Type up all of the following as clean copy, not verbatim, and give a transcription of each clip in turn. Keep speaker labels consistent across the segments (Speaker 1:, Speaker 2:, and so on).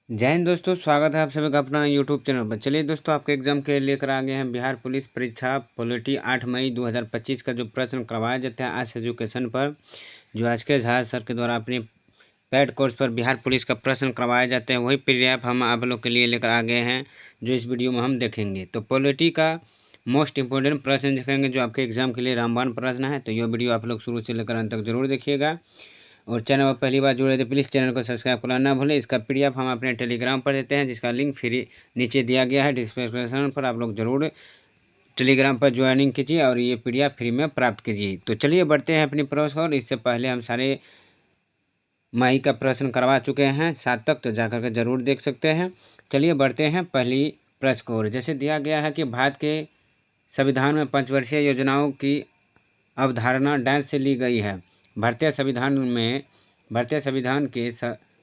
Speaker 1: जय हिंद दोस्तों, स्वागत है आप सभी का अपना यूट्यूब चैनल पर। चलिए दोस्तों, आपके एग्जाम के लेकर आ गए हैं बिहार पुलिस परीक्षा पॉलिटी 8 मई 2025 का जो प्रश्न करवाए जाते हैं आज एजुकेशन पर, जो आज के झा सर के द्वारा अपने पैड कोर्स पर बिहार पुलिस का प्रश्न करवाए जाते हैं, वही पीडीएफ हम आप लोग के लिए लेकर आ गए हैं, जो इस वीडियो में हम देखेंगे। तो पॉलिटी का मोस्ट इंपॉर्टेंट प्रश्न देखेंगे जो आपके एग्जाम के लिए रामबाण प्रश्न है। तो यह वीडियो आप लोग शुरू से लेकर अंत तक जरूर देखिएगा, और चैनल पर पहली बार जुड़े तो प्लीज़ चैनल को सब्सक्राइब करना ना भूलें। इसका पीडीएफ हम अपने टेलीग्राम पर देते हैं, जिसका लिंक फ्री नीचे दिया गया है डिस्क्रिप्शन पर। आप लोग ज़रूर टेलीग्राम पर ज्वाइनिंग कीजिए और ये पीडीएफ फ्री में प्राप्त कीजिए। तो चलिए बढ़ते हैं अपनी प्रोसेस, और इससे पहले हम सारे मई का प्रश्न करवा चुके हैं 7 तक, तो जाकर के ज़रूर देख सकते हैं। चलिए बढ़ते हैं पहली प्रश्न को। और जैसे दिया गया है कि भारत के संविधान में पंचवर्षीय योजनाओं की अवधारणा डैश से ली गई है। भारतीय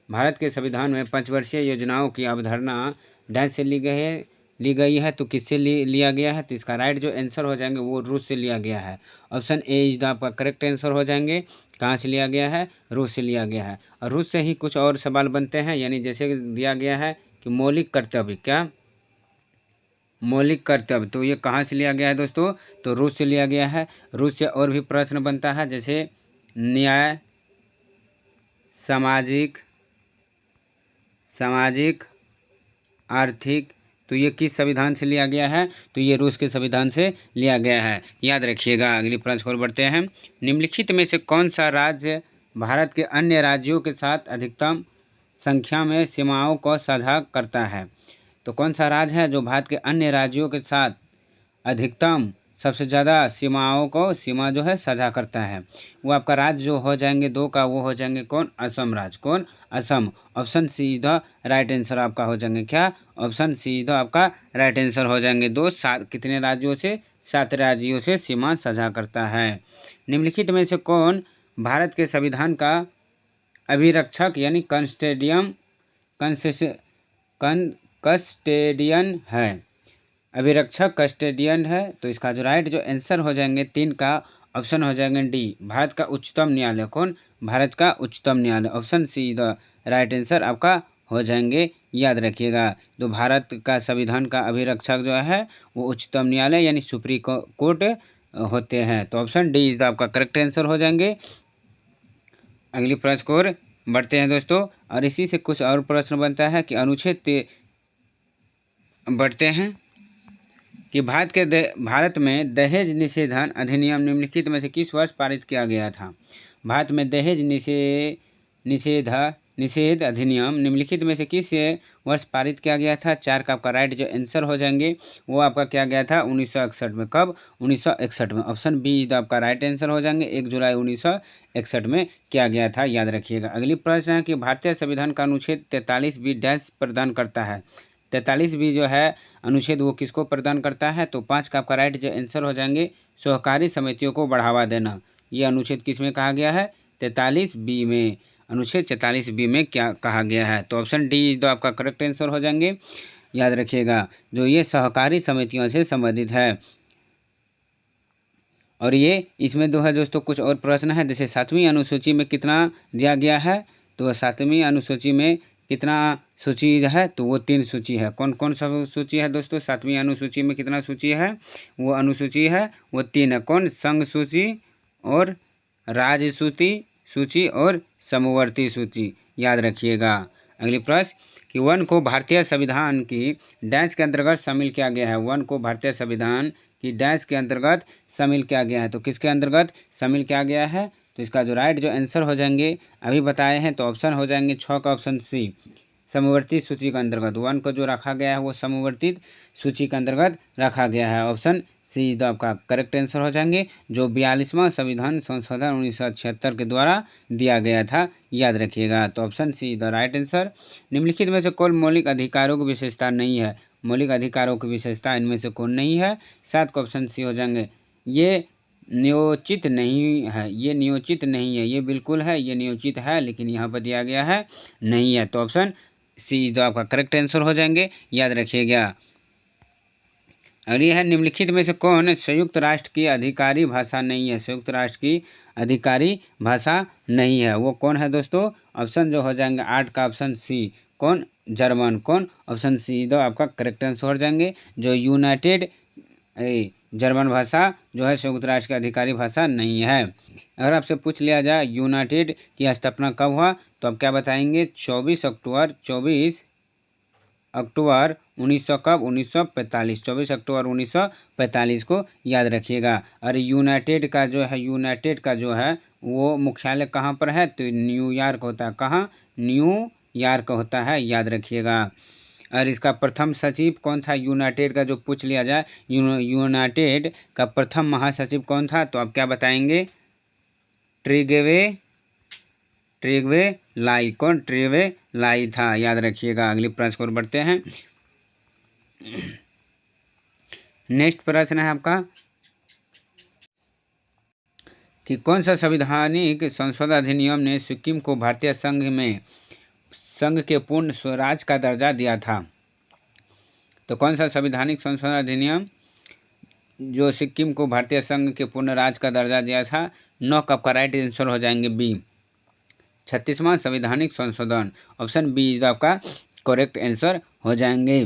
Speaker 1: भारत के संविधान में पंचवर्षीय योजनाओं की अवधारणा डैश से ली गई है। तो किससे लिया गया है? तो इसका राइट जो आंसर हो जाएंगे वो रूस से लिया गया है। ऑप्शन ए इज आपका करेक्ट आंसर हो जाएंगे। कहाँ से लिया गया है? रूस से लिया गया है। और रूस से ही कुछ और सवाल बनते हैं, यानी जैसे दिया गया है कि मौलिक कर्तव्य, क्या मौलिक कर्तव्य, तो ये कहाँ से लिया गया है दोस्तों? तो रूस से लिया गया है। रूस से और भी प्रश्न बनता है, जैसे न्याय, सामाजिक आर्थिक, तो ये किस संविधान से लिया गया है? तो ये रूस के संविधान से लिया गया है, याद रखिएगा। अगली प्रश्न को बढ़ते हैं। निम्नलिखित में से कौन सा राज्य भारत के अन्य राज्यों के साथ अधिकतम संख्या में सीमाओं को साझा करता है? तो कौन सा राज्य है जो भारत के अन्य राज्यों के साथ अधिकतम सबसे ज़्यादा सीमा जो है साझा करता है? वो आपका राज्य जो हो जाएंगे दो का, वो हो जाएंगे कौन? असम राज्य। कौन? Assam. Option see the right answer आपका हो जाएंगे, क्या? ऑप्शन सी द आपका राइट आंसर हो जाएंगे। कितने राज्यों से? 7 राज्यों से सीमा साझा करता है। निम्नलिखित में से कौन भारत के संविधान का अभिरक्षक यानी कस्टेडियन है? अभिरक्षक कस्टेडियन है। तो इसका जो राइट जो आंसर हो जाएंगे 3 का ऑप्शन हो जाएंगे डी, भारत का उच्चतम न्यायालय। कौन? भारत का उच्चतम न्यायालय। Option see the right answer आपका हो जाएंगे, याद रखिएगा। तो भारत का संविधान का अभिरक्षक जो है वो उच्चतम न्यायालय यानी सुप्रीम कोर्ट होते हैं। तो ऑप्शन डी इज द आपका करेक्ट आंसर हो जाएंगे। अगली प्रश्न को बढ़ते हैं दोस्तों, और इसी से कुछ और प्रश्न बनता है कि बढ़ते हैं कि भारत में दहेज निषेधन अधिनियम निम्नलिखित में से किस वर्ष पारित किया गया था? भारत में दहेज निषेध अधिनियम निम्नलिखित में से किस वर्ष पारित किया गया था? 4 का आपका राइट जो आंसर हो जाएंगे वो आपका किया गया था 1961 में। कब? 1961 में। ऑप्शन बी तो आपका राइट आंसर हो जाएंगे, 1 जुलाई 1961 में किया गया था, याद रखिएगा। अगली प्रश्न है कि भारतीय संविधान का अनुच्छेद 43 डैश प्रदान करता है। 43 जो है अनुच्छेद वो किसको प्रदान करता है? तो 5 का आपका राइट जो आंसर हो जाएंगे सहकारी समितियों को बढ़ावा देना। ये अनुच्छेद किस में कहा गया है? 43 में। अनुच्छेद 43 में क्या कहा गया है? तो ऑप्शन डी इज द आपका करेक्ट आंसर हो जाएंगे, याद रखिएगा। जो ये सहकारी समितियों से संबंधित है। और ये इसमें जो है दोस्तों कुछ और प्रश्न है, जैसे 7वीं अनुसूची में कितना दिया गया है? तो 7वीं अनुसूची में कितना सूची है? तो वो 3 सूची है। कौन कौन सा सूची है दोस्तों? 7वीं अनुसूची में कितना सूची है? वो अनुसूची है वो 3 है। कौन? संघ सूची और राज्य सूची और समवर्ती सूची, याद रखिएगा। अगली प्रश्न कि वन को भारतीय संविधान की डैश के अंतर्गत शामिल किया गया है। वन को भारतीय संविधान की डैश के अंतर्गत शामिल किया गया है। तो किसके अंतर्गत शामिल किया गया है? तो इसका जो राइट जो आंसर हो जाएंगे अभी बताए हैं, तो ऑप्शन हो जाएंगे 6 का ऑप्शन सी, समवर्ती सूची के अंतर्गत। वन को जो रखा गया है वो समवर्ती सूची के अंतर्गत रखा गया है। ऑप्शन सी तो आपका करेक्ट आंसर हो जाएंगे, जो 42वां संविधान संशोधन 1976 के द्वारा दिया गया था, याद रखिएगा। तो option see the right answer. निम्नलिखित में से कौन मौलिक अधिकारों की विशेषता नहीं है? मौलिक अधिकारों की विशेषता इनमें से कौन नहीं है? 7 का ऑप्शन सी हो जाएंगे। ये नियोजित नहीं है, ये नियोजित नहीं है, ये बिल्कुल है, ये नियोजित है, लेकिन यहाँ पर दिया गया है नहीं है। तो ऑप्शन सी जो आपका करेक्ट आंसर हो जाएंगे, याद रखिएगा। और यह है निम्नलिखित में से कौन संयुक्त राष्ट्र की अधिकारी भाषा नहीं है? संयुक्त राष्ट्र की अधिकारी भाषा नहीं है, वो कौन है दोस्तों? ऑप्शन जो हो जाएंगे 8 का ऑप्शन सी, कौन? जर्मन। कौन? ऑप्शन सी दो आपका करेक्ट आंसर हो जाएंगे। जो यूनाइटेड जर्मन भाषा जो है संयुक्त राष्ट्र की आधिकारिक भाषा नहीं है। अगर आपसे पूछ लिया जाए यूनाइटेड की स्थापना कब हुआ, तो आप क्या बताएंगे? 24 अक्टूबर 1900 कब? 1945। 24 अक्टूबर 1945 को याद रखिएगा। और यूनाइटेड का जो है वो मुख्यालय कहाँ पर है? तो न्यूयॉर्क होता है। कहाँ? न्यूयॉर्क होता है, याद रखिएगा। और इसका प्रथम सचिव कौन था यूनाइटेड का? जो पूछ लिया जाए यूनाइटेड का प्रथम महासचिव कौन था, तो आप क्या बताएंगे? ट्रिगवे लाई। कौन? ट्रिगवे लाई था, याद रखिएगा। अगली प्रश्न की ओर बढ़ते हैं। नेक्स्ट प्रश्न है आपका कि कौन सा संवैधानिक संशोधन अधिनियम ने सिक्किम को भारतीय संघ के पूर्ण स्वराज का दर्जा दिया था? तो कौन सा संवैधानिक संशोधन अधिनियम जो सिक्किम को भारतीय संघ के पूर्ण राज्य का दर्जा दिया था? 9 का आपका राइट आंसर हो जाएंगे बी, 36वां संवैधानिक संशोधन। ऑप्शन बी जो आपका करेक्ट आंसर हो जाएंगे।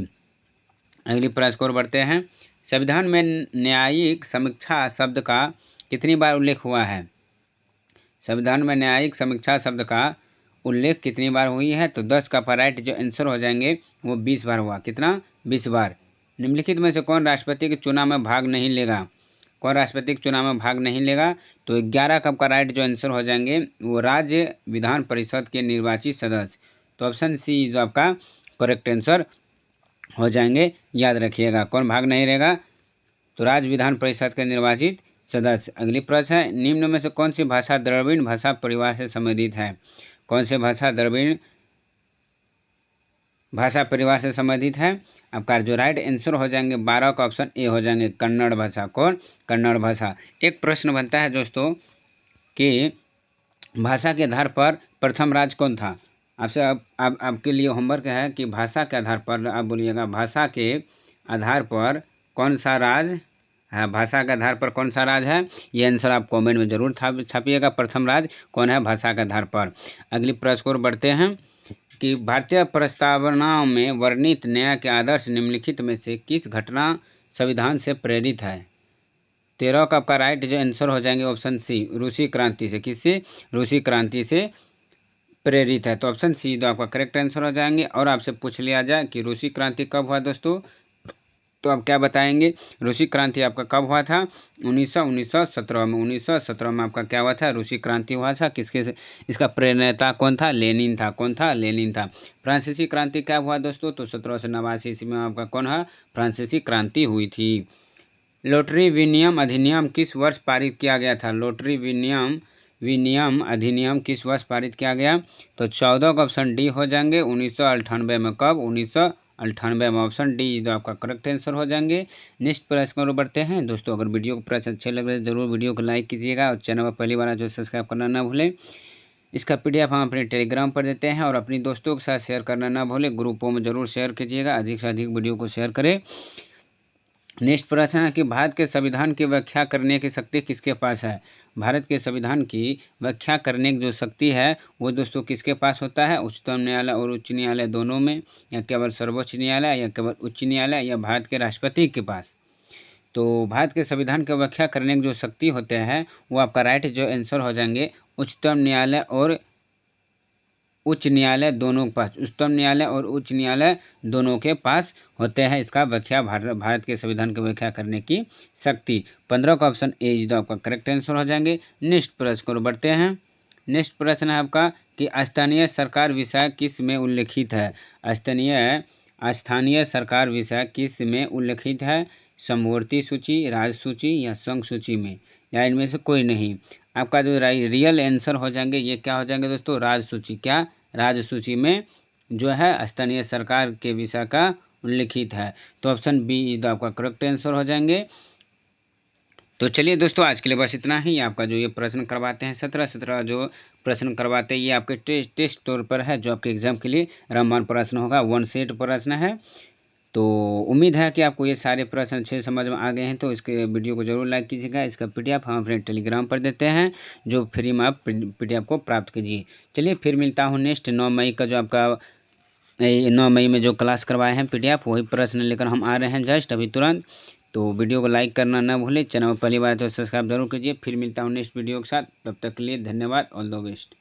Speaker 1: अगली प्रश्न की ओर बढ़ते हैं। संविधान में न्यायिक समीक्षा शब्द का कितनी बार उल्लेख हुआ है? संविधान में न्यायिक समीक्षा शब्द का उल्लेख कितनी बार हुई है? तो 10 का राइट जो आंसर हो जाएंगे वो 20 बार हुआ। कितना? 20 बार। निम्नलिखित में से कौन राष्ट्रपति के चुनाव में भाग नहीं लेगा? कौन राष्ट्रपति के चुनाव में भाग नहीं लेगा? तो 11 का आपका राइट जो आंसर हो जाएंगे वो राज्य विधान परिषद के निर्वाचित सदस्य। तो ऑप्शन सी जो आपका करेक्ट आंसर हो जाएंगे, याद रखिएगा। कौन भाग नहीं रहेगा? तो राज्य विधान परिषद के निर्वाचित सदस्य। अगली प्रश्न है, निम्न में से कौन सी भाषा द्रविड़ भाषा परिवार से संबंधित है? कौन सी भाषा द्रविड़ भाषा परिवार से संबंधित है? आपका जो राइट आंसर हो जाएंगे 12 का ऑप्शन ए हो जाएंगे, कन्नड़ भाषा। कौन? कन्नड़ भाषा। एक प्रश्न बनता है दोस्तों कि भाषा के आधार पर प्रथम राज्य कौन था? आपसे आपके लिए होमवर्क है कि भाषा के आधार पर आप बोलिएगा भाषा के आधार पर कौन सा राज्य है? भाषा के आधार पर कौन सा राज्य है? ये आंसर आप कमेंट में जरूर छापिएगा। प्रथम राज्य कौन है भाषा के आधार पर? अगली प्रश्न को बढ़ते हैं कि भारतीय प्रस्तावना में वर्णित न्याय के आदर्श निम्नलिखित में से किस घटना संविधान से प्रेरित है? 13 का आपका राइट जो आंसर हो जाएंगे ऑप्शन सी, रूसी क्रांति से। किससे? रूसी क्रांति से प्रेरित है। तो ऑप्शन सी तो आपका करेक्ट आंसर हो जाएंगे। और आपसे पूछ लिया जाए कि रूसी क्रांति कब हुआ दोस्तों, तो आप क्या बताएंगे? रूसी क्रांति आपका कब हुआ था? 1917 में। 1917 में आपका क्या हुआ था? रूसी क्रांति हुआ था। किसके से? इसका प्रेरणा कौन था? लेनिन था। कौन था? लेनिन था। फ्रांसीसी क्रांति क्या हुआ दोस्तों? तो 1789 ईस्वी में आपका कौन है? फ्रांसीसी क्रांति हुई थी। लॉटरी विनियम अधिनियम किस वर्ष पारित किया गया था? लॉटरी विनियम अधिनियम किस वर्ष पारित किया गया? तो 14 का ऑप्शन डी हो जाएंगे 1998 में। कब? 1998 में। ऑप्शन डी जो आपका करेक्ट आंसर हो जाएंगे। नेक्स्ट प्रश्न को बढ़ते हैं दोस्तों। अगर वीडियो को प्रश्न अच्छे लग रहे हैं जरूर वीडियो को लाइक कीजिएगा और चैनल पर पहली बार जो सब्सक्राइब करना ना भूलें। इसका PDF हम अपने टेलीग्राम पर देते हैं और अपनी दोस्तों के साथ शेयर करना ना भूलें। ग्रुपों में जरूर शेयर कीजिएगा, अधिक से अधिक वीडियो को शेयर करें। नेक्स्ट प्रश्न है कि भारत के संविधान की व्याख्या करने की शक्ति किसके पास है? भारत के संविधान की व्याख्या करने की जो शक्ति है वो दोस्तों किसके पास होता है? उच्चतम न्यायालय और उच्च न्यायालय दोनों में, या केवल सर्वोच्च न्यायालय, या केवल उच्च न्यायालय, या भारत के राष्ट्रपति के पास? तो भारत के संविधान की व्याख्या करने की जो शक्ति होते हैं वो आपका राइट जो आंसर हो जाएंगे उच्चतम न्यायालय और उच्च न्यायालय दोनों के पास। उच्चतम न्यायालय और उच्च न्यायालय दोनों के पास होते हैं इसका व्याख्या, भारत के संविधान की व्याख्या करने की शक्ति। 15 का ऑप्शन ए जो आपका करेक्ट आंसर हो जाएंगे। नेक्स्ट प्रश्न को बढ़ते हैं। नेक्स्ट प्रश्न है आपका कि स्थानीय सरकार विषय किस में उल्लिखित है? स्थानीय सरकार विषय किस में उल्लिखित है? समवर्ती सूची, राज्य सूची, या संघ सूची में, या इनमें से कोई नहीं? आपका जो रियल आंसर हो जाएंगे ये क्या हो जाएंगे दोस्तों? राज्य सूची। क्या? राज्य सूची में जो है स्थानीय सरकार के विषय का उल्लिखित है। तो ऑप्शन बी तो आपका करेक्ट आंसर हो जाएंगे। तो चलिए दोस्तों आज के लिए बस इतना ही। आपका जो ये प्रश्न करवाते हैं 17 जो प्रश्न करवाते हैं ये आपके टेस्ट तौर पर है, जो आपके एग्जाम के लिए रामबाण प्रश्न होगा, 1 सेट प्रश्न है। तो उम्मीद है कि आपको ये सारे प्रश्न अच्छे समझ में आ गए हैं। तो इसके वीडियो को जरूर लाइक कीजिएगा। इसका PDF हम अपने टेलीग्राम पर देते हैं, जो फ्री में आप PDF को प्राप्त कीजिए। चलिए फिर मिलता हूँ नेक्स्ट 9 मई का जो आपका 9 मई में जो क्लास करवाए हैं PDF, वही प्रश्न लेकर हम आ रहे हैं जस्ट अभी तुरंत। तो वीडियो को लाइक करना ना भूलें, चैनल में पहली बार तो सब्सक्राइब जरूर कीजिए। फिर मिलता हूँ नेक्स्ट वीडियो के साथ, तब तक के लिए धन्यवाद, ऑल द बेस्ट।